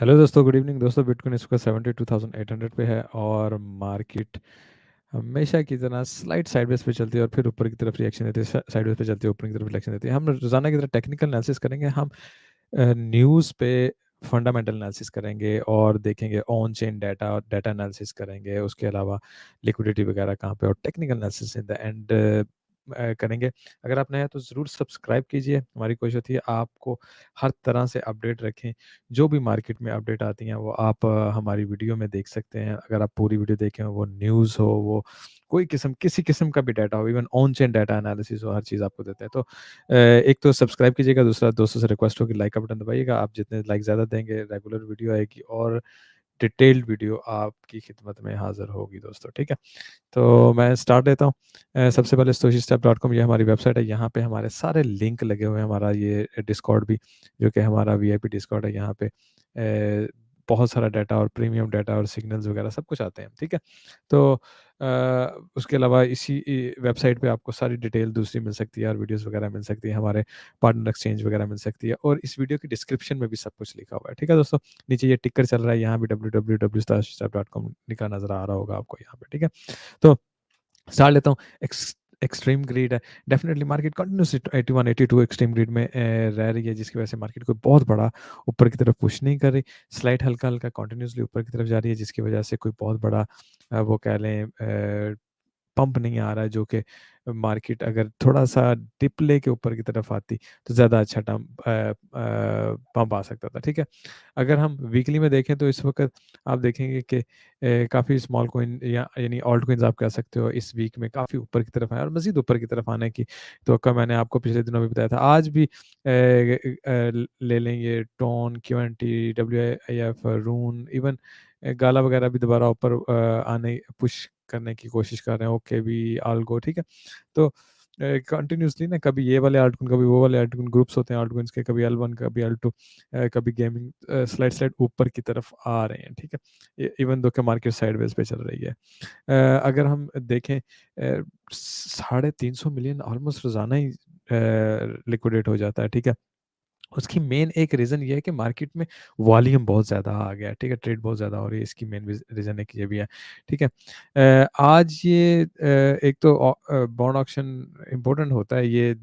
Hello दोस्तों, good evening दोस्तों। Bitcoin इस वक्त 72,800 पे है और मार्केट हमेशा की तरह स्लाइड साइडवेज पे चलती है और फिर ऊपर की तरफ रिएक्शन देती है, साइडवेज पे चलती है ऊपर की तरफ रिएक्शन देती है। हम रोजाना की तरह टेक्निकल एनालिसिस करेंगे। हम न्यूज़ पे फंडामेंटल एनालिसिस करेंगे और देखेंगे ऑन चेन डाटा और डाटा एनालिसिस करेंगे। उसके अलावा लिक्विडिटी वगैरह कहाँ पे और technical analysis in the end करेंगे। अगर आप नए हैं तो ज़रूर सब्सक्राइब कीजिए। हमारी कोशिश होती है आपको हर तरह से अपडेट रखें। जो भी मार्केट में अपडेट आती हैं वो आप हमारी वीडियो में देख सकते हैं। अगर आप पूरी वीडियो देखें, वो न्यूज़ हो, वो कोई किस्म किसी किस्म का भी डाटा हो, even on chain data analysis हो, हर चीज़ आपको देते हैं। तो एक तो सब्सक्राइब कीजिएगा, दूसरा दोस्तों से रिक्वेस्ट हो कि लाइक का बटन दबाइएगा। आप जितने लाइक ज़्यादा देंगे रेगुलर वीडियो आएगी और डिटेल्ड वीडियो आपकी खिदमत में हाजिर होगी दोस्तों, ठीक है। तो मैं स्टार्ट देता हूँ। सबसे पहले stoichstep.com, ये हमारी वेबसाइट है। यहाँ पे हमारे सारे लिंक लगे हुए हैं। हमारा ये डिस्कॉर्ड भी, जो कि हमारा वीआईपी डिस्कॉर्ड है, यहाँ पे बहुत सारा डाटा और प्रीमियम डाटा और सिग्नल्स वगैरह सब कुछ आते हैं, ठीक है। तो उसके अलावा इसी वेबसाइट पे आपको सारी डिटेल दूसरी मिल सकती है और वीडियोस वगैरह मिल सकती है, हमारे पार्टनर एक्सचेंज वगैरह मिल सकती है, और इस वीडियो की डिस्क्रिप्शन में भी सब कुछ लिखा हुआ है, ठीक है दोस्तों। नीचे ये टिकर चल रहा है, यहाँ भी www.stoichstep.com लिखा नजर आ रहा होगा आपको यहाँ पे, ठीक है। तो स्टार्ट लेता हूँ। एक्सट्रीम ग्रीड है। Definitely market continuously 81 82 extreme greed में रह रही है, जिसकी वजह से मार्केट को बहुत बड़ा ऊपर की तरफ पुश नहीं कर रही। स्लाइड हल्का हल्का कंटिन्यूसली ऊपर की तरफ जा रही है, जिसकी वजह से कोई बहुत बड़ा वो कह लें पंप नहीं आ रहा है, जो कि मार्केट अगर थोड़ा सा डिप लेके ऊपर की तरफ आती तो ज़्यादा अच्छा पंप आ सकता था, ठीक है। अगर हम वीकली में देखें तो इस वक्त आप देखेंगे कि काफ़ी स्मॉल कॉइन या यानी ऑल्ट कॉइन्स आप कह सकते हो, इस वीक में काफ़ी ऊपर की तरफ आए और मज़ीद ऊपर की तरफ आने की तो मैंने आपको पिछले दिनों में बताया था। आज भी ले लेंगे टोन, क्यू एन टी, डब्ल्यू आई एफ, रून, इवन गाला वगैरह भी दोबारा ऊपर आने पुश करने की कोशिश कर रहे हैं। ओके भी आल्गो, ठीक है। तो कंटिन्यूसली ना, कभी ये वाले आल्टकॉइन कभी वो वाले आल्टकॉइन ग्रुप्स होते हैं आल्टकॉइन्स के, कभी एल वन कभी एल टू, कभी गेमिंग स्लाइड स्लाइड ऊपर की तरफ आ रहे हैं, ठीक है। इवन दो के मार्केट साइडवेज पे चल रही है। अगर हम देखें 350 मिलियन ऑलमोस्ट रोजाना ही लिक्विडेट हो जाता है, ठीक है। उसकी मेन एक रीज़न ये है कि मार्केट में वॉल्यूम बहुत ज़्यादा आ गया है, ठीक है, ट्रेड बहुत ज़्यादा हो रही है। इसकी मेन रीज़न एक ये भी है, ठीक है। आज ये एक तो बॉन्ड ऑक्शन इम्पोर्टेंट होता है, ये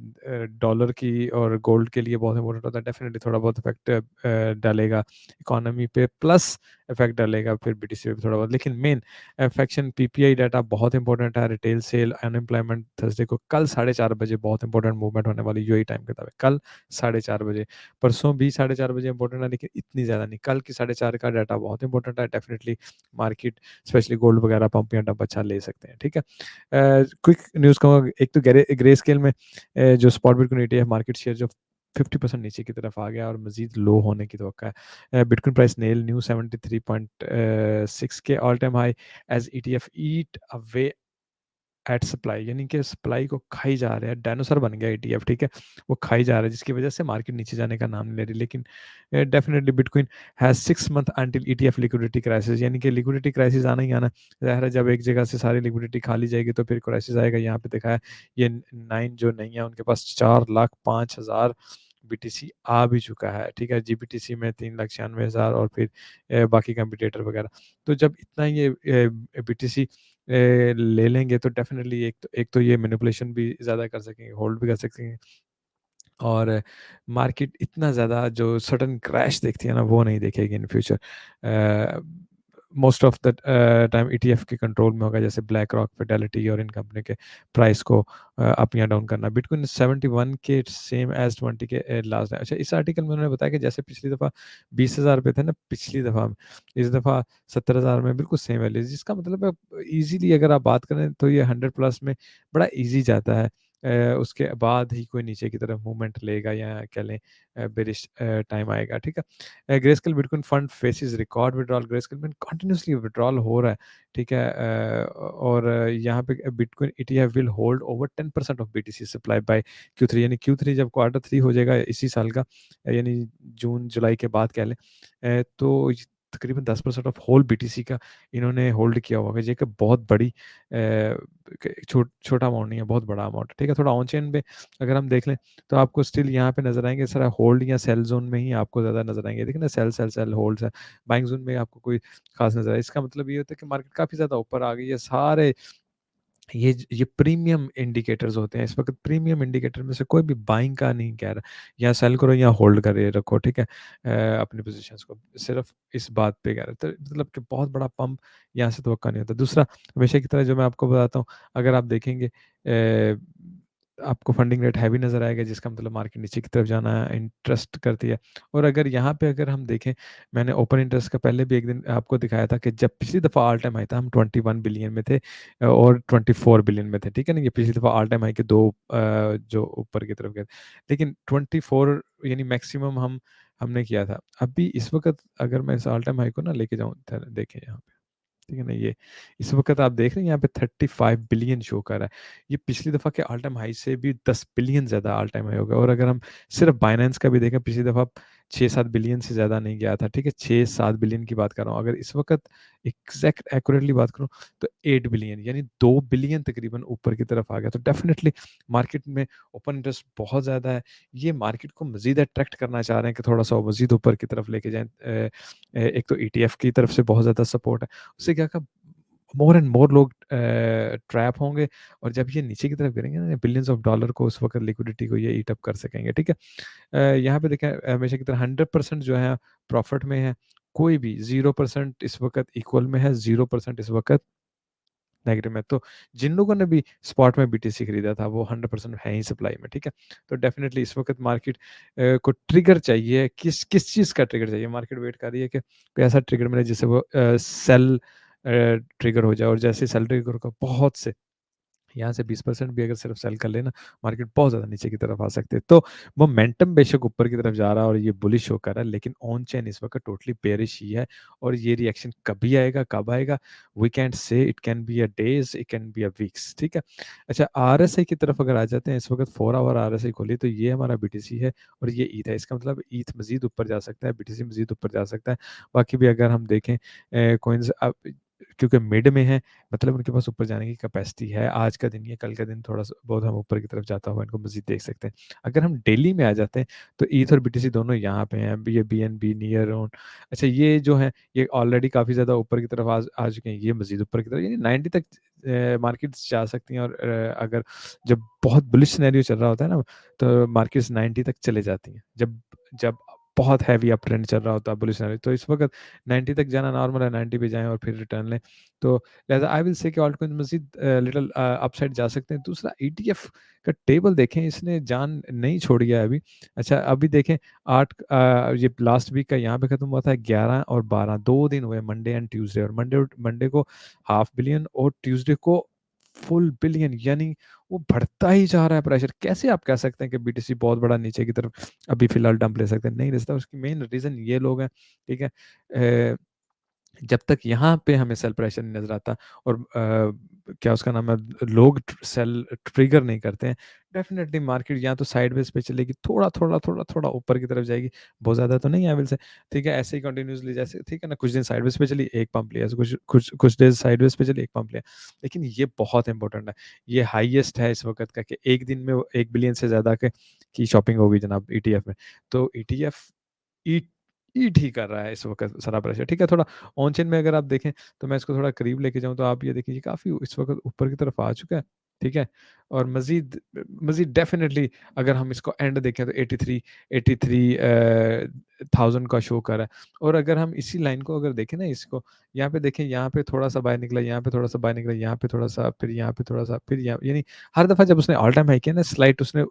डॉलर की और गोल्ड के लिए बहुत इंपॉर्टेंट होता है। डेफिनेटली थोड़ा बहुत इफेक्ट डालेगा इकोनॉमी पे, प्लस इफेक्ट डालेगा फिर बीटीसी पे भी थोड़ा बहुत, लेकिन मेन इफेक्शन पीपीआई डाटा बहुत इंपॉर्टेंट है। रिटेल सेल, अनएम्प्लॉयमेंट थर्सडे को कल 4:30 बजे बहुत इंपॉर्टेंट मूवमेंट होने वाली, यूएई टाइम के मुताबिक कल 4:30 बजे। परसों भी 4:30 बजे इंपॉर्टेंट है, लेकिन इतनी ज़्यादा नहीं। कल की 4:30 का डाटा बहुत इंपॉर्टेंट है। डेफिनेटली मार्केट स्पेशली गोल्ड वगैरह पंप या डंप अच्छा ले सकते हैं, ठीक है। क्विक न्यूज़ कहूँगा, एक तो ग्रे स्केल में जो spot bitcoin ETF market share जो 50% नीचे की तरफ आ गया और मजीद लो होने की तो है। बिटकॉइन प्राइस नेल न्यू 73.6 के all time high as ETF eat away at supply, यानी कि सप्लाई को खाई जा रहा है। डायनासोर बन गया ईटीएफ, ठीक है। वो खाई जा रहा है, जिसकी वजह से मार्केट नीचे जाने का नाम नहीं ले रही। लेकिन definitely bitcoin has 6 month until ETF liquidity crisis, यानी कि लिक्विडिटी क्राइसिस आना ही आना। ज़ाहिर है, जब एक जगह से सारी लिक्विडिटी खा ली जाएगी तो फिर क्राइसिस आएगा। यहाँ पे देखा है ये 9 जो नहीं है उनके पास 4,05,000 बीटीसी आ भी चुका है, ठीक है। जीबीटीसी में 3,96,000 और फिर बाकी कंपटीटर वगैरह। तो जब इतना ये बीटीसी ले लेंगे तो डेफिनेटली एक तो ये मैनिपुलेशन भी ज़्यादा कर सकेंगे, होल्ड भी कर सकेंगे, और मार्केट इतना ज़्यादा जो सडन क्रैश देखती है ना, वो नहीं देखेगी in future. Most of the time ETF के कंट्रोल में होगा, जैसे ब्लैक रॉक, फिडेलिटी और इन कंपनी के प्राइस को अप या डाउन करना। बिटकॉइन 71 के सेम एज 20 के लास्ट है। अच्छा, इस आर्टिकल में उन्होंने बताया कि जैसे पिछली दफ़ा 20,000 पे थे ना पिछली दफ़ा में, इस दफ़ा 70,000 में, बिल्कुल सेम वैल्यू, जिसका मतलब है ईजीली अगर आप बात करें तो ये 100+ में बड़ा ईजी जाता है। उसके बाद ही कोई नीचे की तरफ मूवमेंट लेगा या कह लें बेरिश टाइम आएगा, ठीक है। Greyscale bitcoin fund faces record withdrawal. Greyscale में कंटिन्यूसली विड्रॉल हो रहा है, ठीक है। और यहाँ पे bitcoin ETF will hold over 10% of BTC supply bye Q3, यानी Q3 जब क्वार्टर 3 हो जाएगा इसी साल का, यानी जून जुलाई के बाद कह लें, तो तकरीबन 10% ऑफ होल बीटीसी का इन्होंने होल्ड किया हुआ है। ये एक बहुत बड़ी छोटा अमाउंट नहीं है, बहुत बड़ा अमाउंट है, ठीक है। थोड़ा ऑन चेन पे अगर हम देख लें तो आपको स्टिल यहाँ पे नजर आएंगे सारा होल्ड या सेल जोन में ही आपको ज़्यादा नजर आएंगे। देखिए ना, सेल सेल सेल होल्ड है, बाइंग जोन में आपको कोई खास नजर आए। इसका मतलब ये होता है कि मार्केट काफ़ी ज़्यादा ऊपर आ गई है। सारे ये प्रीमियम इंडिकेटर्स होते हैं। इस वक्त प्रीमियम इंडिकेटर में से कोई भी बाइंग का नहीं कह रहा, या सेल करो या होल्ड करे रखो, ठीक है, अपनी पोजीशंस को, सिर्फ इस बात पे कह रहे हैं। तो मतलब कि बहुत बड़ा पंप यहाँ से तो नहीं होता। दूसरा, हमेशा की तरह जो मैं आपको बताता हूँ, अगर आप देखेंगे आपको फंडिंग रेट हैवी नज़र आएगा, जिसका मतलब मार्केट नीचे की तरफ जाना इंटरेस्ट करती है। और अगर यहाँ पे अगर हम देखें, मैंने ओपन इंटरेस्ट का पहले भी एक दिन आपको दिखाया था कि जब पिछली दफ़ा ऑल टाइम हाई था, हम 21 बिलियन में थे और 24 बिलियन में थे, ठीक है ना। ये पिछली दफ़ा ऑल टाइम हाई के दो जो ऊपर की तरफ गए, लेकिन 24 यानी मैक्सिमम हमने किया था। अभी इस वक्त अगर मैं इस ऑल टाइम हाई को ना लेके जाऊँ, देखें यहाँ पे, ठीक है ना, ये इस वक्त आप देख रहे हैं यहाँ पे 35 बिलियन शो कर रहा है। ये पिछली दफ़ा के ऑल टाइम हाई से भी 10 बिलियन ज़्यादा ऑल टाइम हाई होगा। और अगर हम सिर्फ बाइनेंस का भी देखें, पिछली दफ़ा 6-7 बिलियन से ज़्यादा नहीं गया था, ठीक है, 6-7 बिलियन की बात कर रहा हूँ। अगर इस वक्त एग्जैक्ट एक्यूरेटली बात करूँ तो 8 बिलियन, यानी 2 बिलियन तकरीबन ऊपर की तरफ आ गया। तो डेफिनेटली मार्केट में ओपन इंटरेस्ट बहुत ज़्यादा है। ये मार्केट को मज़ीद अट्रैक्ट करना चाह रहे हैं कि थोड़ा सा मज़ीद ऊपर की तरफ लेके जाएं। एक तो ईटीएफ की तरफ से बहुत ज़्यादा सपोर्ट है, उससे क्या का मोर एंड मोर लोग ट्रैप होंगे, और जब ये नीचे की तरफ गिरेंगे ना, बिलियंस ऑफ डॉलर को उस वक्त लिक्विडिटी को ये ईट अप कर सकेंगे, ठीक है। यहाँ पे देखें, हमेशा की तरह 100% जो है प्रॉफिट में है, कोई भी 0% इस वक्त इक्वल में है, 0% इस वक्त नेगेटिव में। तो जिन लोगों ने भी स्पॉट में बीटीसी खरीदा था, वो 100% है ही सप्लाई में, ठीक है। तो डेफिनेटली इस वक्त मार्केट को ट्रिगर चाहिए। किस किस चीज़ का ट्रिगर चाहिए? मार्केट वेट कर रही है कि कोई ऐसा ट्रिगर मिले जिससे वो सेल ट्रिगर हो जाए, और जैसे सेल ट्रिगर का बहुत से यहाँ से 20% भी अगर सिर्फ सेल कर लेना, मार्केट बहुत ज़्यादा नीचे की तरफ आ सकते हैं। तो मोमेंटम बेशक ऊपर की तरफ जा रहा है और ये बुलिश होकर है, लेकिन ऑन चेन इस वक्त टोटली बेरिश ही है। और ये रिएक्शन कभी आएगा, कब आएगा, we can say, it can be a days, it can be a weeks, ठीक है। अच्छा, आरएसआई की तरफ अगर आ जाते हैं, इस वक्त 4 आवर आरएसआई खोली, तो ये हमारा बीटीसी है और ये ईथ है। इसका मतलब ईथ मजीद ऊपर जा सकता है, बीटीसी मजीद ऊपर जा सकता है। बाकी भी अगर हम देखें कोइंस, क्योंकि मिड में है, मतलब उनके पास ऊपर जाने की कैपेसिटी है। आज का दिन या कल का दिन थोड़ा सा बहुत हम ऊपर की तरफ जाता हुआ इनको मजीद देख सकते हैं। अगर हम डेली में आ जाते हैं, तो ईथ और बीटीसी दोनों यहाँ पे हैं, ये बीएनबी नियर ऑन। अच्छा, ये जो है ये ऑलरेडी काफ़ी ज़्यादा ऊपर की तरफ आ चुके हैं, ये मजीद ऊपर की तरफ, यानी 90 तक मार्केट्स जा सकती हैं। और अगर जब बहुत बुलिश सिनेरियो चल रहा होता है ना, तो मार्केट्स 90 तक चले जाती हैं। जब जब बहुत हैवी अप ट्रेंड चल रहा होता है बुलिश सिनेरियो, तो इस वक्त 90 तक जाना नॉर्मल है, 90 पे जाएं और फिर रिटर्न लें। तो लिहाजा आई विल से कि ऑल्ट कॉइन मजीद लिटिल अपसाइड जा सकते हैं। दूसरा, ईटीएफ का टेबल देखें, इसने जान नहीं छोड़ी है अभी। अच्छा, अभी देखें, ये लास्ट वीक का यहाँ पे खत्म हुआ था, 11 और 12 2 दिन हुए, मंडे एंड ट्यूसडे। और मंडे को 500 बिलियन और ट्यूसडे को फुल बिलियन, यानी वो बढ़ता ही जा रहा है प्रेशर। कैसे आप कह सकते हैं कि बीटीसी बहुत बड़ा नीचे की तरफ अभी फिलहाल डंप ले सकते हैं? नहीं ले सकता। उसकी मेन रीजन ये लोग हैं, ठीक है। जब तक यहाँ पे हमें सेल प्रेशर नहीं नजर आता, और क्या उसका नाम है, लोग सेल ट्रिगर नहीं करते हैं, डेफिनेटली मार्केट या तो साइडवेज पे चलेगी, थोड़ा थोड़ा थोड़ा थोड़ा ऊपर की तरफ जाएगी, बहुत ज़्यादा तो नहीं आई से, ठीक है। ऐसे ही कंटिन्यूसली, जैसे ठीक है ना, कुछ दिन साइडवेज पे चली, एक पंप लिया, कुछ कुछ कुछ डेज साइडवेज पे चली, एक पंप लिया। लेकिन ये बहुत इंपॉर्टेंट है, ये हाईएस्ट है इस वक्त का, कि एक दिन में 1 बिलियन से ज़्यादा के की शॉपिंग होगी जनाब ईटीएफ में। तो ईटीएफ ईट ईट ही कर रहा है इस वक्त सारा प्रेशर, ठीक है। थोड़ा ऑन चेन में अगर आप देखें, तो मैं इसको थोड़ा करीब लेके जाऊं, तो आप ये देखिए, ये काफ़ी इस वक्त ऊपर की तरफ आ चुका है, ठीक है। और मजीद मजीद डेफिनेटली अगर हम इसको एंड देखें, तो 83 थाउजेंड का शो कर रहा है। और अगर हम इसी लाइन को अगर देखें ना, इसको यहाँ पे देखें, यहाँ पे थोड़ा सा बाय निकला, यहाँ पे थोड़ा सा बाय निकला, यहाँ पे थोड़ा सा, फिर यहाँ पे थोड़ा सा, फिर यहाँ, यानी हर दफ़ा जब उसने ऑल टाइम हाई किया ना, स्लाइट उसने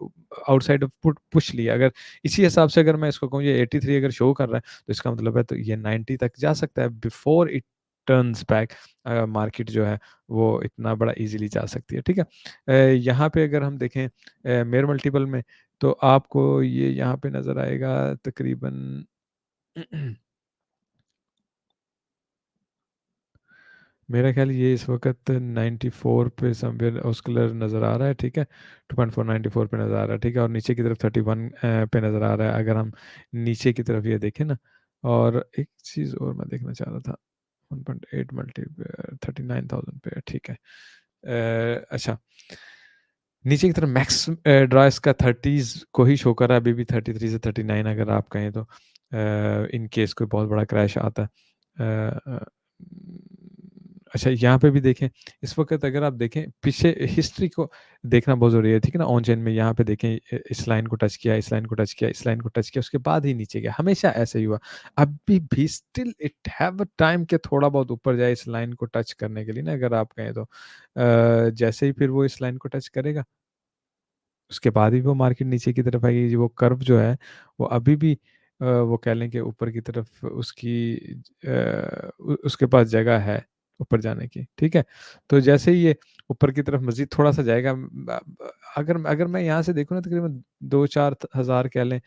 आउटसाइड पुश लिया। अगर इसी हिसाब से अगर मैं इसको कहूँ, ये 83 अगर शो कर रहा है, तो इसका मतलब है तो ये 90 तक जा सकता है before it turns back. Market जो है वो इतना बड़ा इजीली जा सकती है, ठीक है। यहाँ पे अगर हम देखें मेयर मल्टीपल में, तो आपको ये यहाँ पे नज़र आएगा तकरीबन मेरा ख्याल ये इस वक्त 94 पे समवेयर ऑस्किलर नज़र आ रहा है, ठीक है। 2.4 94 पे नज़र आ रहा है, ठीक है। और नीचे की तरफ 31 पे नज़र आ रहा है। अगर हम नीचे की तरफ ये देखें ना, और एक चीज़ और मैं देखना चाह रहा था, 1.8 मल्टीप्लाई 39,000 पे, ठीक है। अच्छा, नीचे की तरफ मैक्स ड्रा इसका 30s को ही शो कर रहा है, अभी भी 33 से 39 अगर आप कहें तो, इन केस कोई बहुत बड़ा क्रैश आता है। अच्छा, यहाँ पे भी देखें, इस वक़्त अगर आप देखें पीछे हिस्ट्री को देखना बहुत ज़रूरी है, ठीक है ना? ऑन चेन में यहाँ पे देखें, इस लाइन को टच किया, इस लाइन को टच किया, इस लाइन को टच किया, उसके बाद ही नीचे गया, हमेशा ऐसे ही हुआ। अभी भी still it have a time कि थोड़ा बहुत ऊपर जाए इस लाइन को टच करने के लिए ना, अगर आप कहें तो। जैसे ही फिर वो इस लाइन को टच करेगा, उसके बाद ही वो मार्केट नीचे की तरफ आएगी। वो कर्व जो है, वो अभी भी वो कह लें कि ऊपर की तरफ उसकी उसके पास जगह है ऊपर जाने की, ठीक है? तो जैसे ही ये ऊपर की तरफ मज़ीद थोड़ा-सा जाएगा, अगर अगर मैं यहाँ से देखूँ ना, तकरीबन 2-4 हज़ार कह लें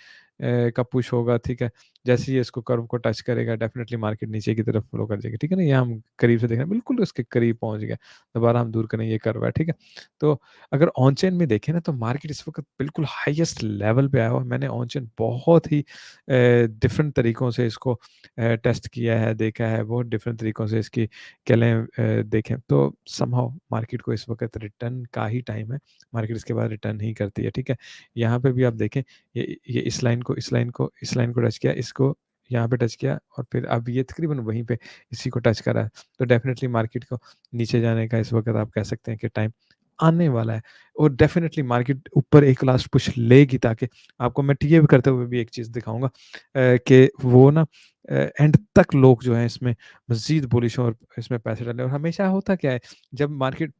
का पुश होगा, ठीक है? जैसे ही ये इसको कर्व को टच करेगा, डेफ़िनिटली मार्केट नीचे की तरफ फ़ॉलो कर जाएगी, ठीक है ना? ये हम करीब से देख रहे हैं, बिल्कुल उसके करीब पहुँच गया। दोबारा हम दूर करें, ये कर्व है, ठीक है? तो अगर ऑन चेन में देखें ना, तो मार्केट इस वक़्त बिल्कुल हाईएस्ट लेवल पे आया हुआ है। मैंने ऑन चेन बहुत ही डिफरेंट तरीकों से इसको टेस्ट किया है, देखा है, बहुत डिफरेंट तरीकों से इसकी कह लें देखें, तो समहाउ मार्केट को इस वक़्त रिटर्न का ही टाइम है। मार्केट इसके बाद रिटर्न ही करती है, ठीक है? यहाँ पे भी आप देखें, ये इस लाइन को टच किया, इसको यहाँ पे टच किया, और फिर अब ये तकरीबन वहीं पे इसी को टच कर रहा है। तो डेफ़िनिटली मार्केट को नीचे जाने का इस वक़्त आप कह सकते हैं कि टाइम आने वाला है, और डेफ़िनेटली मार्केट ऊपर एक लास्ट पुश लेगी, ताकि आपको मैं टीए करते हुए भी एक चीज़ दिखाऊँगा कि वो ना एंड तक लोग जो हैं इसमें मज़ीद बुलिश हों और इसमें पैसे डालें। और हमेशा होता क्या है, जब मार्केट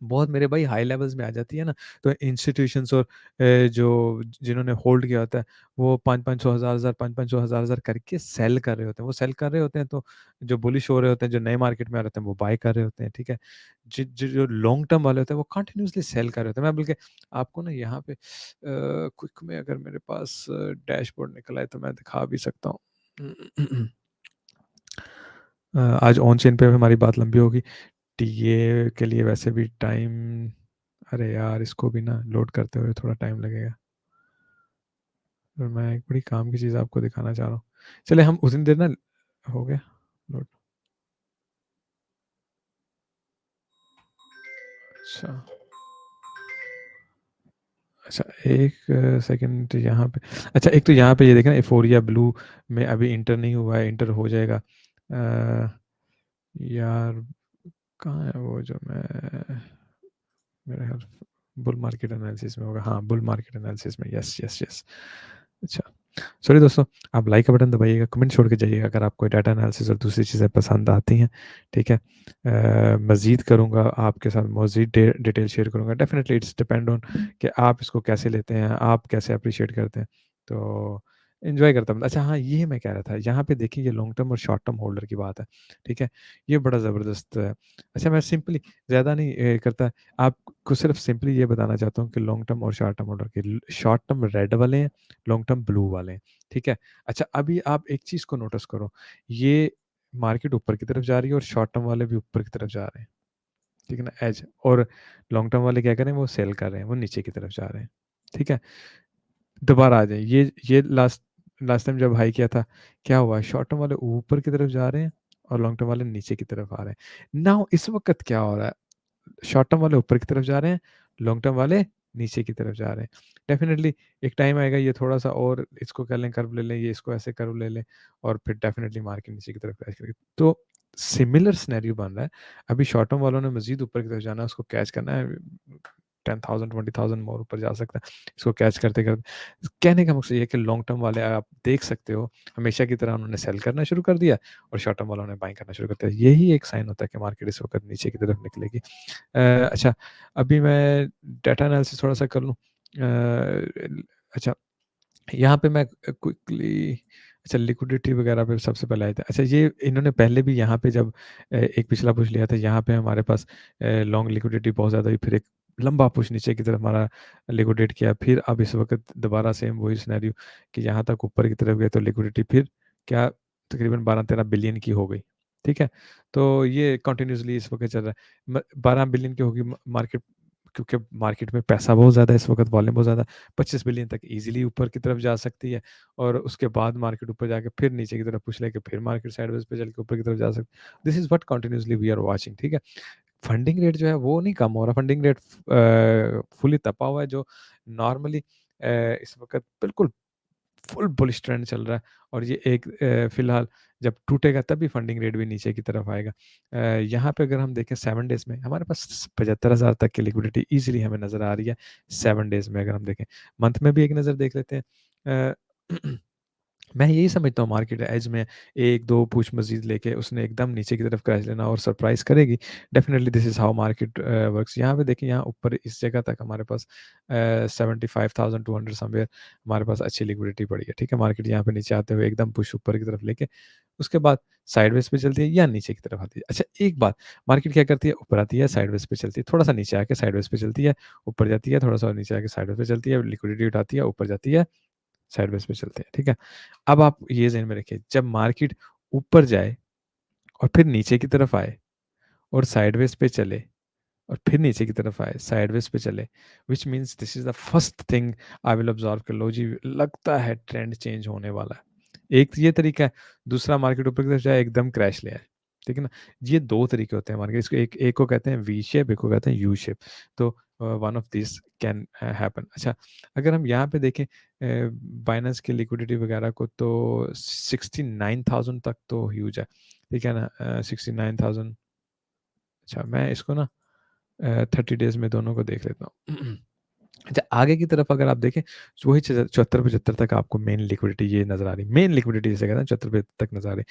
बहुत मेरे भाई हाई लेवल्स में आ जाती है ना, तो इंस्टीट्यूशंस और जो जिन्होंने होल्ड किया होता है, वो 5-500 हज़ार-हज़ार 5-500 हज़ार-हज़ार करके सेल कर रहे होते हैं। वो सेल कर रहे होते हैं, तो जो बुलिश हो रहे होते हैं, जो नए मार्केट में आ रहे होते हैं, वो बाय कर रहे होते हैं, ठीक है? जो लॉन्ग टर्म वाले होते हैं, वो कंटिन्यूअसली सेल कर रहे होते हैं। मैं बल्कि आपको ना यहाँ पे क्विक में अगर मेरे पास डैशबोर्ड निकला है, तो मैं दिखा भी सकता हूँ। आज ऑन चेन पे हमारी बात लंबी होगी। टीए के लिए वैसे भी टाइम, अरे यार इसको भी ना लोड करते हुए थोड़ा टाइम लगेगा, और मैं एक बड़ी काम की चीज़ आपको दिखाना चाह रहा हूँ। चलिए हम उतनी देर ना, हो गया लोड। अच्छा, अच्छा, एक सेकंड यहाँ पे। अच्छा, एक तो यहाँ पे ये देखें ना, एफोरिया ब्लू में अभी इंटर नहीं हुआ है, इंटर हो जाएगा। यार कहाँ है वो, जो मैं, मेरे ख्याल बुल मार्केट एनालिसिस में होगा। हाँ, बुल मार्केट एनालिसिस में, यस यस यस। अच्छा, सॉरी दोस्तों, आप लाइक का बटन दबाइएगा, कमेंट छोड़ के जाइएगा अगर आपको डाटा एनालिसिस और दूसरी चीज़ें पसंद आती हैं, ठीक है? मज़ीद करूँगा आपके साथ, मज़ीद डिटेल शेयर करूँगा। डेफिनेटली इट्स डिपेंड ऑन कि आप इसको कैसे लेते हैं, आप कैसे अप्रिशिएट करते हैं। तो एन्जॉय करता हूँ। अच्छा हाँ, ये मैं कह रहा था, यहाँ पे देखिए ये लॉन्ग टर्म और शॉर्ट टर्म होल्डर की बात है, ठीक है? ये बड़ा ज़बरदस्त है। अच्छा, मैं सिंपली ज़्यादा नहीं करता, आपको सिर्फ सिंपली ये बताना चाहता हूँ कि लॉन्ग टर्म और शॉर्ट टर्म होल्डर के, शॉर्ट टर्म रेड वाले हैं, लॉन्ग टर्म ब्लू वाले हैं, ठीक है? अच्छा, अभी आप एक चीज़ को नोटिस करो, ये मार्केट ऊपर की तरफ जा रही है और शॉर्ट टर्म वाले भी ऊपर की तरफ जा रहे हैं, ठीक है ना? एज, और लॉन्ग टर्म वाले क्या कर रहे हैं, वो सेल कर रहे हैं, वो नीचे की तरफ जा रहे हैं, ठीक है? दोबारा आ जाए, ये लास्ट लास्ट टाइम जब हाई किया था, क्या हुआ? शॉर्ट टर्म वाले ऊपर की तरफ जा रहे हैं और लॉन्ग टर्म वाले नीचे की तरफ आ रहे हैं। नाउ इस वक़्त क्या हो रहा है? शॉर्ट टर्म वाले ऊपर की तरफ जा रहे हैं, लॉन्ग टर्म वाले नीचे की तरफ जा रहे हैं। डेफ़िनिटली एक टाइम आएगा, ये थोड़ा-सा और इसको कह लें कर्व ले लें, ये इसको ऐसे कर्व ले लें, और फिर डेफ़िनिटली मार्केट नीचे की तरफ क्रैश करेगी। तो सिमिलर सिनेरियो बन रहा है। अभी शॉर्ट टर्म वालों ने मज़ीद ऊपर की तरफ जाना है, उसको कैच करना है, 10,000 20,000 मोर ऊपर जा सकता है। इसको कैच करते-करते, कहने का मकसद ये है कि लॉन्ग टर्म वाले आप देख सकते हो, हमेशा की तरह उन्होंने सेल करना शुरू कर दिया, और शॉर्ट टर्म वालों ने बाइंग करना शुरू कर दिया। यही एक साइन होता है कि मार्केट इस वक़्त नीचे की तरफ निकलेगी। अच्छा, अभी मैं डाटा एनालिसिस थोड़ा-सा कर लूँ। अच्छा, यहाँ पे मैं क्विकली, अच्छा लिक्विडिटी वगैरह पे सबसे पहले आए थे। अच्छा, ये इन्होंने पहले भी यहाँ पे जब एक पिछला पुश लिया था, यहाँ पे हमारे पास लॉन्ग लिक्विडिटी बहुत ज़्यादा हुई, फिर एक लंबा पुश नीचे की तरफ हमारा लिक्विडेट किया। फिर अब इस वक़्त दोबारा सेम वही सिनेरियो कि यहाँ तक ऊपर की तरफ गए, तो लिक्विडिटी फिर क्या तकरीबन 12-13 बिलियन की हो गई, ठीक है? तो ये कंटिन्यूअसली इस वक़्त चल रहा है। 12 बिलियन की होगी मार्केट क्योंकि मार्केट में पैसा बहुत ज़्यादा है इस वक़्त, वॉल्यूम बहुत ज़्यादा, 25 बिलियन तक ईज़िली ऊपर की तरफ जा सकती है और उसके बाद मार्केट ऊपर जाके फिर नीचे की तरफ पुश लेके फिर मार्केट साइडवेज़ पे चल के ऊपर की तरफ जा सकती है। This is what continuously we are watching, ठीक है? फंडिंग रेट जो है वो नहीं कम हो रहा, फंडिंग रेट फुली तपा हुआ है जो नॉर्मली इस वक़्त बिल्कुल फुल बुलिश ट्रेंड चल रहा है और ये एक फिलहाल जब टूटेगा तभी फंडिंग रेट भी नीचे की तरफ आएगा। यहाँ पे अगर हम देखें 7 डेज़ में हमारे पास 75,000 तक की लिक्विडिटी ईज़िली हमें नज़र आ रही है 7 डेज़ में अगर हम देखें। मंथ में भी एक नज़र देख लेते हैं। मैं यही समझता हूँ मार्केट एज में 1-2 पुश मज़ीद लेके उसने एकदम नीचे की तरफ क्रैश लेना और सरप्राइज़ करेगी। Definitely this is how market works. यहाँ पे देखिए यहाँ ऊपर इस जगह तक हमारे पास 75,200 समवेयर हमारे पास अच्छी लिक्विडिटी पड़ी है, ठीक है? मार्केट यहाँ पे नीचे आते हुए एकदम पुश ऊपर की तरफ लेके उसके बाद साइडवेज़ पे चलती है या नीचे की तरफ आती है। अच्छा एक बात मार्केट क्या करती है ऊपर आती है, साइडवेज़ पे चलती है, थोड़ा-सा नीचे आके साइडवेज़ पे चलती है, ऊपर जाती है, थोड़ा-सा और नीचे आके साइडवेज़ पे चलती है, लिक्विडिटी उठाती है, ऊपर जाती है, साइडवेज़ पे चलते हैं, ठीक है? अब आप ये ज़हन में रखिए जब मार्केट ऊपर जाए और फिर नीचे की तरफ आए और साइडवेज़ पे चले और फिर नीचे की तरफ आए, साइडवेज़ पे चले, which means this is the first thing I will observe कर लो जी लगता है ट्रेंड चेंज होने वाला है। एक ये तरीका है, दूसरा मार्केट ऊपर की तरफ जाए एकदम क्रैश ले आए, ठीक है ना? ये 2 तरीके होते हैं मार्केट इसको एक एक को कहते हैं वी शेप, एक को कहते हैं यू शेप। तो one of this can happen. अच्छा, अगर हम यहाँ पे देखें बाइनेंस की लिक्विडिटी वगैरह को तो 69,000 तक तो ह्यूज है, ठीक है ना? 69,000 अच्छा मैं इसको ना 30 डेज़ में दोनों को देख लेता हूँ। अच्छा आगे की तरफ अगर आप देखें तो वही 74-75 तक आपको मेन लिक्विडिटी ये नज़र आ रही है। मेन लिक्विडिटी जिसे कहते हैं 74-75 तक नज़र आ रही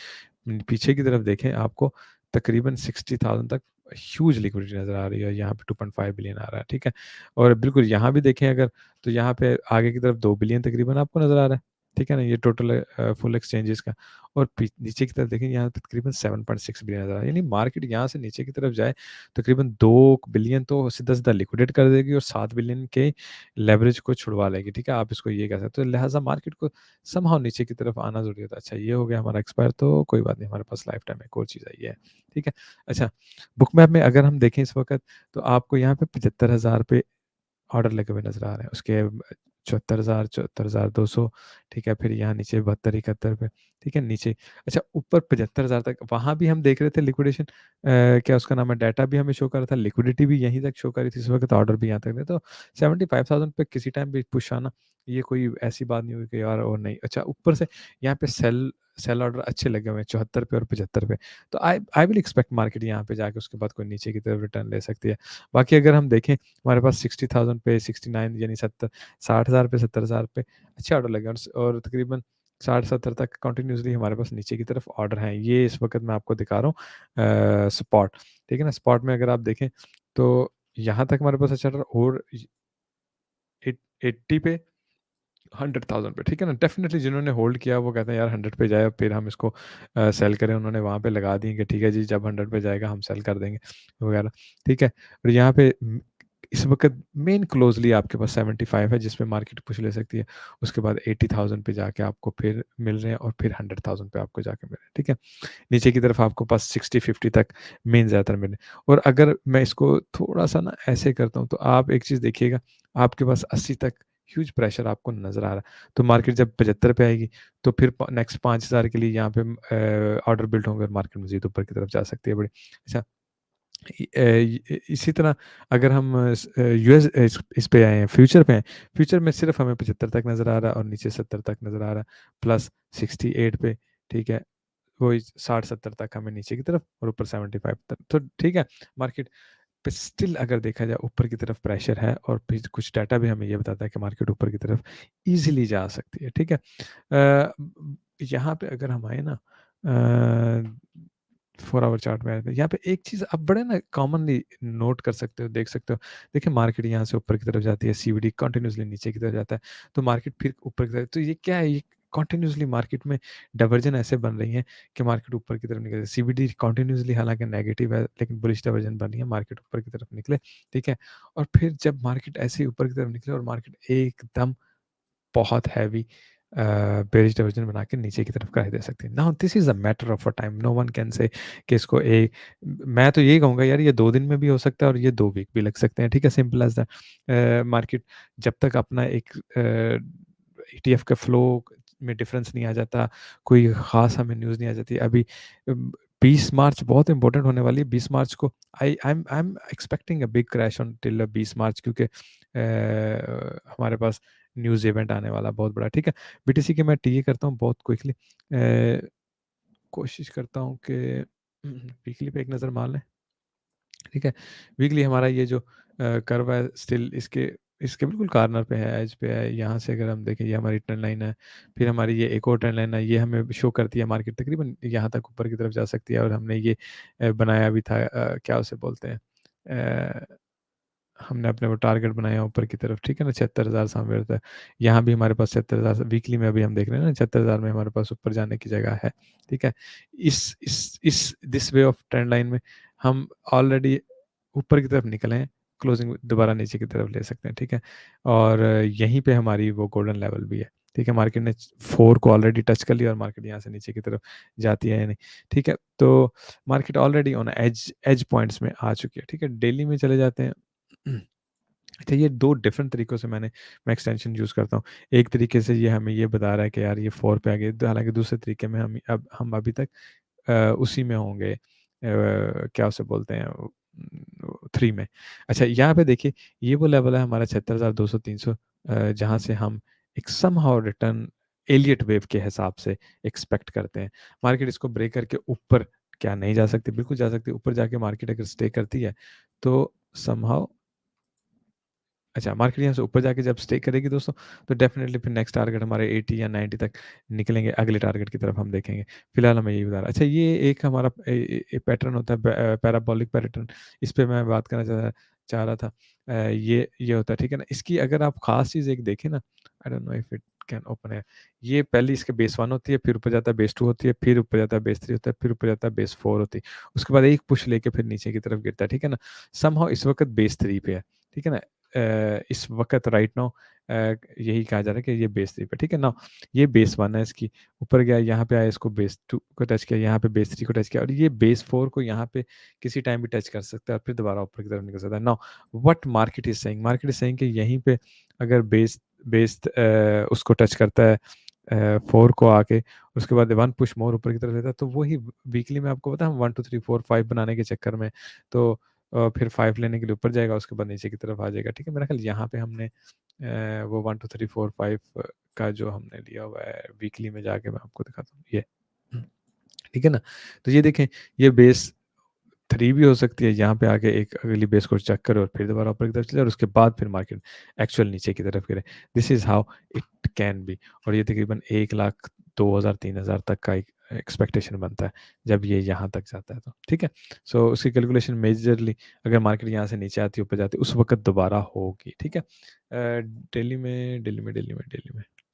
है। पीछे की तरफ देखें आपको तकरीबन 60,000 तक ह्यूज लिक्विडिटी नज़र आ रही है। यहाँ पे 2.5 बिलियन आ रहा है, ठीक है? और बिल्कुल यहाँ भी देखें अगर तो यहाँ पे आगे की तरफ 2 बिलियन तकरीबन आपको नज़र आ रहा है, ठीक है ना? ये टोटल फुल एक्सचेंजेस का और नीचे की तरफ देखें यहाँ पे तकरीबन 7.6 बिलियन नज़र आ रहा है। यानी मार्केट यहाँ से नीचे की तरफ जाए तकरीबन 2 बिलियन तो सीधा-सीधा लिक्विडेट कर देगी और 7 बिलियन के लेवरेज को छुड़वा लेगी, ठीक है? आप इसको ये कह सकते हो। लिहाज़ा मार्केट को समहाउ नीचे की तरफ आना ज़रूरी होता है। अच्छा ये हो गया हमारा एक्सपायर तो कोई बात नहीं हमारे पास लाइफ टाइम एक और चीज़ आई है, ठीक है? अच्छा बुक मैप में अगर हम देखें इस वक़्त तो आपको यहाँ पे 75,000 पे ऑर्डर लगे हुए नज़र आ रहे हैं। उसके 74,000 74,200 ठीक है, फिर यहाँ नीचे 72-71 पे, ठीक है, नीचे अच्छा ऊपर 75,000 तक वहाँ भी हम देख रहे थे लिक्विडेशन क्या उसका नाम है डाटा भी हमें शो कर रहा था, लिक्विडिटी भी यहीं तक शो कर रही थी इस वक़्त ऑर्डर भी यहाँ तक थे। तो 75,000 पे किसी टाइम भी पुश आना, ये कोई ऐसी बात नहीं हुई कि यार और नहीं। अच्छा ऊपर से यहाँ पे सेल सेल ऑर्डर अच्छे लगे हुए हैं 74 पे और 75 पे। तो आई आई विल एक्सपेक्ट मार्केट यहाँ पे जाके उसके बाद कोई नीचे की तरफ रिटर्न ले सकती है। बाकी अगर हम देखें हमारे पास 60,000 पे 69 यानी 70 60,000 पे 70,000 पे अच्छे ऑर्डर लगे और तकरीबन 60-70 तक कंटिन्यूअसली हमारे पास नीचे की तरफ ऑर्डर हैं। ये इस वक़्त मैं आपको दिखा रहा हूँ स्पॉट, ठीक है ना? स्पॉट में अगर आप देखें तो यहाँ तक हमारे पास अच्छा ऑर्डर और 80 पे 100,000 पे, ठीक है ना? डेफ़िनिटली जिन्होंने होल्ड किया वो कहते हैं यार 100 पे जाए फिर हम इसको सेल करें। उन्होंने वहाँ पे लगा दी कि ठीक है जी जब 100 पे जाएगा हम सेल कर देंगे वगैरह, ठीक है? और यहाँ पे इस वक़्त मेन क्लोज़ली आपके पास 75 है जिस पे मार्केट पुश ले सकती है। उसके बाद 80,000 पे जाके आपको फिर मिल रहे हैं और फिर 100,000 पे आपको जाके मिल रहे हैं, ठीक है? नीचे की तरफ आपको पास 60-50 तक मेन ज़्यादातर मिले और अगर मैं इसको थोड़ा-सा ना ऐसे करता हूँ तो आप एक चीज़ देखिएगा आपके पास 80 तक ह्यूज प्रेशर आपको नज़र आ रहा है। तो मार्केट जब 75 पे आएगी तो फिर नेक्स्ट 5,000 के लिए यहाँ पे ऑर्डर बिल्ड होंगे और मार्केट मज़ीद ऊपर की तरफ जा सकती है बड़ी। अच्छा इसी तरह अगर हम यूएस इस पे आए हैं, फ्यूचर पे हैं, फ्यूचर में सिर्फ़ हमें 75 तक नज़र आ रहा है और नीचे 70 तक नज़र आ रहा है, प्लस 68 पे, ठीक है? वही 60-70 तक हमें नीचे की तरफ और ऊपर 75 तक। तो ठीक है, मार्केट पे स्टिल अगर देखा जाए ऊपर की तरफ प्रेशर है और फिर कुछ डाटा भी हमें ये बताता है कि मार्केट ऊपर की तरफ ईज़िली जा सकती है, ठीक है? यहाँ पे अगर हम आए ना 4 आवर चार्ट में आए थे, यहाँ पे एक चीज़ आप बड़े ना कॉमनली नोट कर सकते हो, देख सकते हो। देखिए मार्केट यहाँ से ऊपर की तरफ जाती है, सीवीडी कंटिन्यूअसली नीचे की तरफ जाता है, तो मार्केट फिर ऊपर की तरफ तो ये क्या है? ये कंटिन्यूअसली मार्केट में डाइवर्जन ऐसे बन रही है कि मार्केट ऊपर की तरफ निकले। सीवीडी कंटिन्यूअसली हालाँकि नेगेटिव है, लेकिन बुलिश डाइवर्जन बन रही है, मार्केट ऊपर की तरफ निकले, ठीक है? और फिर जब मार्केट ऐसे ही ऊपर की तरफ निकले और मार्केट एकदम बहुत हैवी बेरिश डाइवर्जन बना के नीचे की तरफ करा दे सकती है। Now this is a matter of a time, no one can say कि इसको मैं तो यही कहूँगा यार, ये 2 दिन में भी हो सकता है और ये 2 वीक भी लग सकते हैं, ठीक है? सिंपल एज़ मार्केट जब तक अपना एक ईटीएफ के फ्लो में डिफरेंस नहीं आ जाता, कोई ख़ास हमें न्यूज़ नहीं आ जाती। अभी 20 मार्च बहुत इम्पोर्टेंट होने वाली है। 20 मार्च को I am expecting a big crash on till 20 मार्च, क्योंकि हमारे पास न्यूज़ इवेंट आने वाला बहुत बड़ा, ठीक है? बीटीसी की मैं टीए करता हूँ बहुत क्विकली, कोशिश करता हूँ कि वीकली पे एक नज़र मार लें, ठीक है? वीकली हमारा ये जो कर्व है स्टिल इसके इसके बिल्कुल कॉर्नर पे है, एज पे है। यहाँ से अगर हम देखें, ये हमारी ट्रेंड लाइन है, फिर हमारी ये एक और ट्रेंड लाइन है, ये हमें शो करती है मार्केट तकरीबन यहाँ तक ऊपर की तरफ जा सकती है। और हमने ये बनाया भी था, क्या उसे बोलते हैं, अ हमने अपने वो टारगेट बनाया ऊपर की तरफ, ठीक है ना? 76,000 समवेयर था। यहाँ भी हमारे पास 76,000 वीकली में अभी हम देख रहे हैं ना, 76,000 में हमारे पास ऊपर जाने की जगह है, ठीक है? इस this way of trend line में हम ऑलरेडी ऊपर की तरफ निकले हैं, क्लोजिंग दोबारा नीचे की तरफ ले सकते हैं, ठीक है? और यहीं पे हमारी वो गोल्डन लेवल भी है, ठीक है? मार्केट ने 4 को ऑलरेडी टच कर लिया और मार्केट यहाँ से नीचे की तरफ जाती है या नहीं, ठीक है? तो market already on edge edge points में आ चुकी है, ठीक है? डेली में चले जाते हैं। अच्छा, ये 2 डिफरेंट तरीकों से मैं एक्सटेंशन यूज़ करता हूँ। एक तरीके से ये हमें ये बता रहा है कि यार ये 4 पे आ गए, हालाँकि दूसरे तरीके में हम अभी तक उसी में होंगे, क्या उसे बोलते हैं, 3 में। अच्छा, यहाँ पे देखिए, ये वो लेवल है हमारा 76,200 300, जहाँ से हम एक समहाउ रिटर्न एलियट वेव के हिसाब से एक्सपेक्ट करते हैं। मार्केट इसको ब्रेक करके ऊपर क्या नहीं जा सकती? बिल्कुल जा सकती है। ऊपर जाके मार्केट अगर स्टे करती है, तो समहाउ अच्छा, मार्केट यहाँ से ऊपर जाके जब स्टे करेगी दोस्तों, तो डेफ़िनेटली फिर नेक्स्ट टारगेट हमारे 80 या 90 तक निकलेंगे, अगले टारगेट की तरफ हम देखेंगे। फिलहाल हमें यही बता रहा है। अच्छा, ये एक हमारा पैटर्न होता है, पैराबोलिक पैटर्न, इस पे मैं बात करना चाह रहा था। ये होता है, ठीक है ना? इसकी अगर आप ख़ास चीज़ एक देखें ना, I don't know if it can open है। ये पहले इसके बेस 1 होती है, फिर ऊपर जाता है बेस 2 होती है, फिर ऊपर जाता है बेस 3 होता है, फिर ऊपर जाता है बेस 4 होती है। उसके बाद एक पुश लेके फिर नीचे की तरफ गिरता है, ठीक है ना? समहाउ इस वक़्त बेस 3 पे है, ठीक है ना? इस वक़्त राइट नाउ यही कहा जा रहा है कि ये बेस 3 पे, ठीक है ना? ये बेस 1 है इसकी, ऊपर गया, यहाँ पे आया, इसको बेस 2 को टच किया, यहाँ पे बेस 3 को टच किया और ये बेस 4 को यहाँ पे किसी टाइम भी टच कर सकता है और फिर दोबारा ऊपर की तरफ निकल सकता है। Now what market is saying कि यहीं पे अगर बेस बेस उसको टच करता है, 4 को आके, उसके बाद 1 पुश मोर ऊपर की तरफ लेता है, तो वही वीकली में आपको पता है, हम 1 2 3 4 5 बनाने के चक्कर में, तो फिर 5 लेने के लिए ऊपर जाएगा, उसके बाद नीचे की तरफ आ जाएगा, ठीक है? मेरा ख़्याल यहाँ पे हमने वो 1 2 3 4 5 का जो हमने लिया हुआ है वीकली में, जाके मैं आपको दिखाता हूँ ये। हुँ, ठीक है ना? तो ये देखें, ये बेस 3 भी हो सकती है, यहाँ पे आके एक अगली बेस को चेक करे और फिर दोबारा ऊपर की तरफ चले और उसके बाद फिर मार्केट एक्चुअल नीचे की तरफ गिरे। This is how it can B. और ये तकरीबन 1 लाख 2,000 3,000 तक का एक एक्सपेक्टेशन बनता है, जब ये यहाँ तक जाता है तो, ठीक है? सो उसकी कैलकुलेशन मेजरली, अगर मार्केट यहाँ से नीचे आती है, ऊपर जाती है, उस वक़्त दोबारा होगी, ठीक है? दिल्ली में,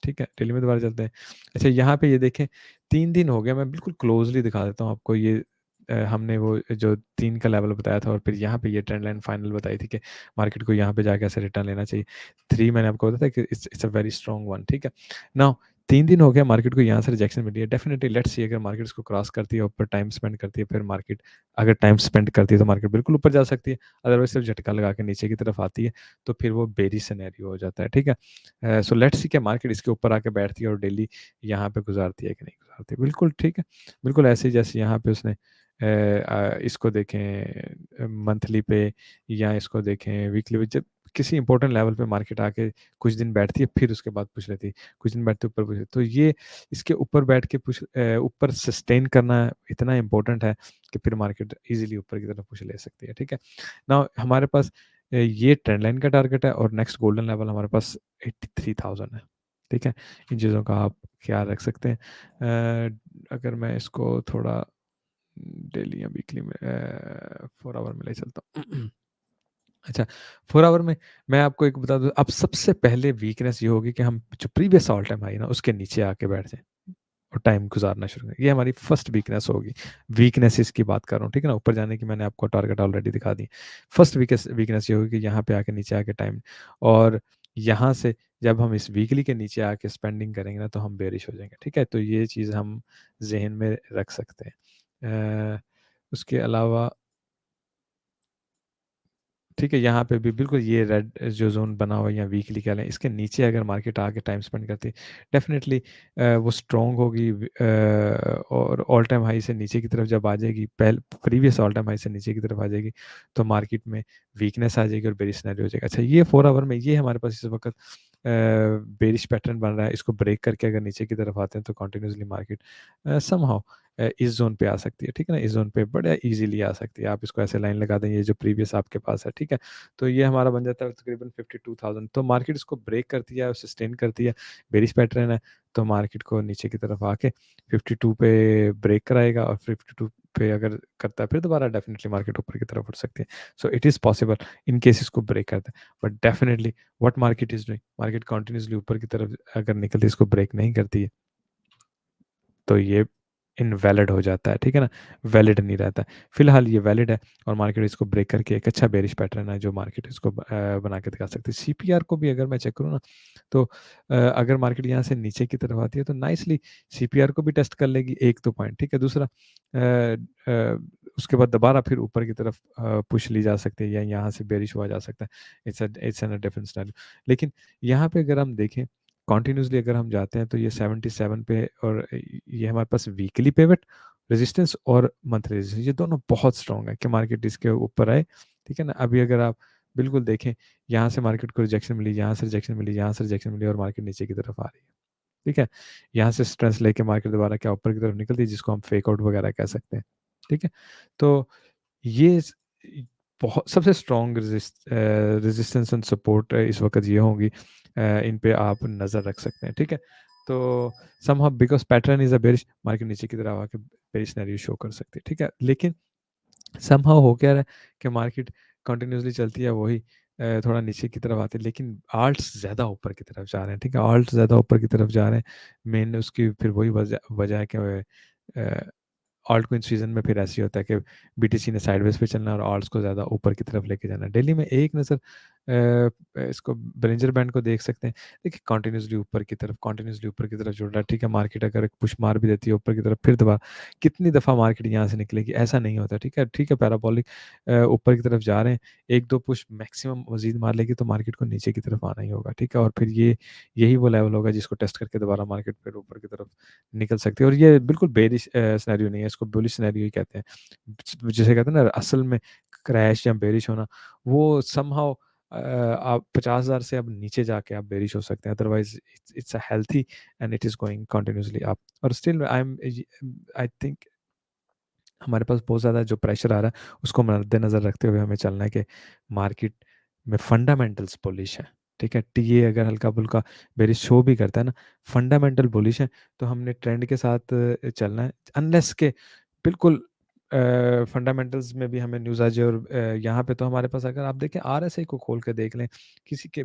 ठीक है? दिल्ली में दोबारा चलते हैं। अच्छा, यहाँ पे ये देखें, 3 दिन हो गए, मैं बिल्कुल क्लोज़ली दिखा देता हूँ आपको ये। हमने वो जो 3 का लेवल बताया था और फिर यहाँ पे ये ट्रेंड लाइन फाइनल बताई थी कि मार्केट को यहाँ पे जाके ऐसे रिटर्न लेना चाहिए। 3 मैंने आपको बताया था कि it's it's a very strong one, ठीक है? नाउ 3 दिन हो गया, मार्केट को यहाँ से रिजेक्शन मिली है। डेफिनिटली लेट्स सी, अगर मार्केट इसको क्रॉस करती है, ऊपर टाइम स्पेंड करती है, फिर मार्केट अगर टाइम स्पेंड करती है तो मार्केट बिल्कुल ऊपर जा सकती है। अदरवाइज़ सिर्फ झटका लगा के नीचे की तरफ आती है, तो फिर वो बेरिश सिनेरियो हो जाता है, ठीक है? सो लेट्स सी कि मार्केट इसके ऊपर आके बैठती है और डेली यहाँ पे गुज़ारती है कि नहीं गुज़ारती। बिल्कुल ठीक है। बिल्कुल ऐसे ही जैसे यहाँ पे उसने इसको देखें मंथली पे, या इसको देखें वीकली पे, जब किसी इंपॉर्टेंट लेवल पे मार्केट आके कुछ दिन बैठती है, फिर उसके बाद पुश लेती है, कुछ दिन बैठती है, ऊपर पुश लेती है। तो ये इसके ऊपर बैठ के ऊपर सस्टेन करना इतना इम्पोर्टेंट है कि फिर मार्केट ईज़िली ऊपर की तरफ पुश ले सकती है, ठीक है? नाउ हमारे पास ये ट्रेंड लाइन का टारगेट है और नेक्स्ट गोल्डन लेवल हमारे पास 83,000 है, ठीक है? इन चीज़ों का आप ख्याल रख सकते हैं। अगर मैं इसको थोड़ा डेली या वीकली में 4 आवर में ले चलता हूँ। अच्छा, 4 आवर में मैं आपको एक बता दूँ, अब सबसे पहले वीकनेस ये होगी कि हम जो प्रीवियस ऑल टाइम हाई है ना, उसके नीचे आके बैठ जाएँ और टाइम गुज़ारना शुरू करें। ये हमारी फर्स्ट वीकनेस होगी। वीकनेसेस की बात कर रहा हूँ, ठीक है ना? ऊपर जाने की मैंने आपको टारगेट ऑलरेडी दिखा दी। फर्स्ट वीकनेस ये होगी कि यहाँ पे आके नीचे आके टाइम, और यहाँ से जब हम इस वीकली के नीचे आके स्पेंडिंग करेंगे ना तो हम बेरिश हो जाएंगे, ठीक है। तो ये चीज़ हम जहन में रख सकते हैं। उसके अलावा ठीक है, यहाँ पे भी बिल्कुल ये रेड जो ज़ोन बना हुआ है या वीकली कह लें, इसके नीचे अगर मार्केट आके टाइम स्पेंड करती है, डेफ़िनेटली वो स्ट्रॉन्ग होगी, और ऑल टाइम हाई से नीचे की तरफ जब आ जाएगी, प्रीवियस ऑल टाइम हाई से नीचे की तरफ आ जाएगी, तो मार्केट में वीकनेस आ जाएगी और बेरिश सिनेरियो हो जाएगा। अच्छा, ये 4 आवर में ये हमारे पास इस वक़्त बेरिश पैटर्न बन रहा है, इसको ब्रेक करके अगर नीचे की तरफ आते हैं तो कंटिन्यूअसली मार्केट समहाउ इस ज़ोन पे आ सकती है, ठीक है ना? इस ज़ोन पे बड़ा ईज़िली आ सकती है। आप इसको ऐसे लाइन लगा दें, ये जो प्रीवियस आपके पास है, ठीक है? तो ये हमारा बन जाता है तकरीबन 52,000। तो मार्केट इसको ब्रेक करती है और सस्टेन करती है, बेरिश पैटर्न है, तो मार्केट को नीचे की तरफ आके 52 पे ब्रेक कराएगा और 52 पे अगर करता है, फिर दोबारा डेफ़िनिटली मार्केट ऊपर की तरफ उठ सकती है। So it is possible in case इसको ब्रेक करता है। But definitely what market is doing, market continuously ऊपर की तरफ अगर निकलती है, इसको ब्रेक नहीं करती है, तो ये इनवैलिड हो जाता है, ठीक है ना? वैलिड नहीं रहता है। फिलहाल ये वैलिड है और मार्केट इसको ब्रेक करके एक अच्छा बेयरिश पैटर्न है जो मार्केट इसको बना के दिखा सकती है। सीपीआर को भी अगर मैं चेक करूँ ना, तो अगर मार्केट यहाँ से नीचे की तरफ आती है तो नाइसली सीपीआर को भी टेस्ट कर लेगी, एक तो पॉइंट, ठीक है। दूसरा उसके बाद दोबारा फिर ऊपर की तरफ पुश ली जा सकती है या यहाँ से बेयरिश हुआ जा सकता है। It's an a different scenario. लेकिन यहाँ पे अगर हम देखें कंटिन्यूअसली अगर हम जाते हैं तो ये 77 पे, और ये हमारे पास वीकली पिवट रेजिस्टेंस और मंथली रेजिस्टेंस, ये दोनों बहुत स्ट्रॉन्ग है कि मार्केट इसके ऊपर आए, ठीक है ना। अभी अगर आप बिल्कुल देखें, यहाँ से मार्केट को रिजेक्शन मिली, यहाँ से रिजेक्शन मिली, यहाँ से रिजेक्शन मिली और मार्केट नीचे की तरफ आ रही है, ठीक है। यहाँ से स्ट्रेंथ लेके मार्केट दोबारा क्या ऊपर की तरफ निकलती है, जिसको हम फेक आउट वगैरह कह सकते हैं, ठीक है। तो ये बहुत सबसे स्ट्रॉन्ग रेजिस्टेंस एंड सपोर्ट इस वक्त ये होंगी, इन पे आप नज़र रख सकते हैं, ठीक है। तो somehow because pattern is a bearish, market नीचे की तरफ आके बेरिश सिनेरियो शो कर सकती है, ठीक है। लेकिन समहाउ हो क्या रहा है कि मार्केट कंटिन्यूअसली चलती है वही, थोड़ा नीचे की तरफ आती है, लेकिन आल्ट्स ज़्यादा ऊपर की तरफ जा रहे हैं, ठीक है। आल्ट्स ज़्यादा ऊपर की तरफ जा रहे हैं, मेन उसकी फिर वही वजह वजह है कि ऑल्ट कोइन सीजन में फिर ऐसे ही होता है कि बीटीसी ने साइडवेज पे चलना है और ऑल्ट्स को ज़्यादा ऊपर की तरफ लेके जाना है। डेली में एक नज़र इसको ब्रिंजर बैंड को देख सकते हैं। देखिए कंटिन्यूअसली ऊपर की तरफ जुड़ रहा है, ठीक है। मार्केट अगर एक पुश मार भी देती है ऊपर की तरफ, फिर दोबारा कितनी दफ़ा मार्केट यहाँ से निकलेगी, ऐसा नहीं होता, ठीक है। ठीक है, पैराबोलिक ऊपर की तरफ जा रहे हैं, एक दो पुश मैक्सिमम मजीद मार लेगी तो मार्केट को नीचे की तरफ आना ही होगा, ठीक है। और फिर ये यही वो लेवल होगा जिसको टेस्ट करके दोबारा मार्केट फिर ऊपर की तरफ निकल सकती है। और ये बिल्कुल बेरिश सिनेरियो नहीं है, इसको बुलिश सिनेरियो ही कहते हैं। जिसे कहते हैं ना असल में क्रैश या बेरिश होना, वो समहाउ आप 50,000 से अब नीचे जाके आप बेरिश हो सकते हैं, otherwise it's it's a healthy and it is going continuously up. और स्टिल आई थिंक हमारे पास बहुत ज़्यादा जो प्रेशर आ रहा है उसको मद्देनज़र रखते हुए हमें चलना है कि मार्केट में फंडामेंटल्स बुलिश है, ठीक है। टीए अगर हल्का फुल्का बेरिश शो भी करता है ना, फंडामेंटल बुलिश है, तो हमने ट्रेंड के साथ चलना है, अनलेस के बिल्कुल फंडामेंटल्स में भी हमें न्यूज़ आ जाए। और यहाँ पे तो हमारे पास अगर आप देखें आरएसआई को खोल के देख लें, किसी के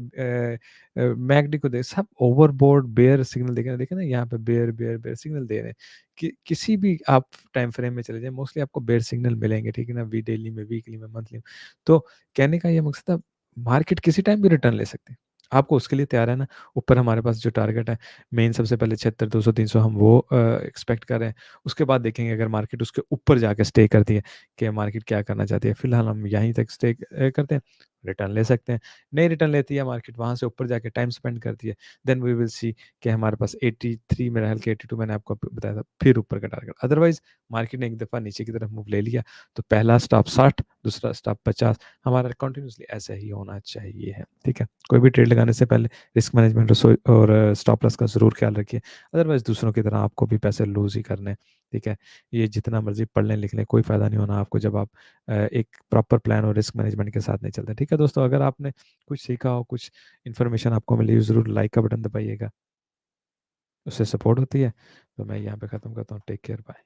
मैकडी को देख, सब ओवरबोर्ड बेयर सिग्नल देखें ना, यहाँ पे बेयर बेयर बेयर सिग्नल दे रहे हैं कि किसी भी आप टाइम फ्रेम में चले जाएं, मोस्टली आपको बेयर सिग्नल मिलेंगे, ठीक है ना। वी डेली में, वीकली में, मंथली में। तो कहने का ये मकसद है, मार्केट किसी टाइम भी रिटर्न ले सकते हैं, आपको उसके लिए तैयार है ना। ऊपर हमारे पास जो टारगेट है मेन, सबसे पहले 76 200 300 हम वो एक्सपेक्ट कर रहे हैं। उसके बाद देखेंगे अगर मार्केट उसके ऊपर जाके स्टे करती है कि मार्केट क्या करना चाहती है। फिलहाल हम यहीं तक स्टे करते हैं, रिटर्न ले सकते हैं। नहीं रिटर्न लेती है मार्केट, वहाँ से ऊपर जाके टाइम स्पेंड करती है, देन वी विल सी कि हमारे पास 83 मेरा ख्याल कि 82 मैंने आपको बताया था, फिर ऊपर का टारगेट। अदरवाइज मार्केट ने एक दफ़ा नीचे की तरफ मूव ले लिया तो पहला स्टॉप 60, दूसरा स्टॉप 50, हमारा कंटिन्यूसली ऐसा ही होना चाहिए है, ठीक है। कोई भी ट्रेड लगाने से पहले रिस्क मैनेजमेंट और स्टॉप लॉस का ज़रूर ख्याल रखिए, अदरवाइज दूसरों की तरह आपको भी पैसे लूज़ ही करने हैं, ठीक है। ये जितना मर्जी पढ़ लें लिख लें, कोई फ़ायदा नहीं होना आपको जब आप एक प्रॉपर प्लान और रिस्क मैनेजमेंट के साथ नहीं चलते, ठीक है। दोस्तों, अगर आपने कुछ सीखा हो, कुछ इन्फॉर्मेशन आपको मिली हो, ज़रूर लाइक का बटन दबाइएगा, उससे सपोर्ट होती है। तो मैं यहाँ पे ख़त्म करता हूँ। Take care, bye.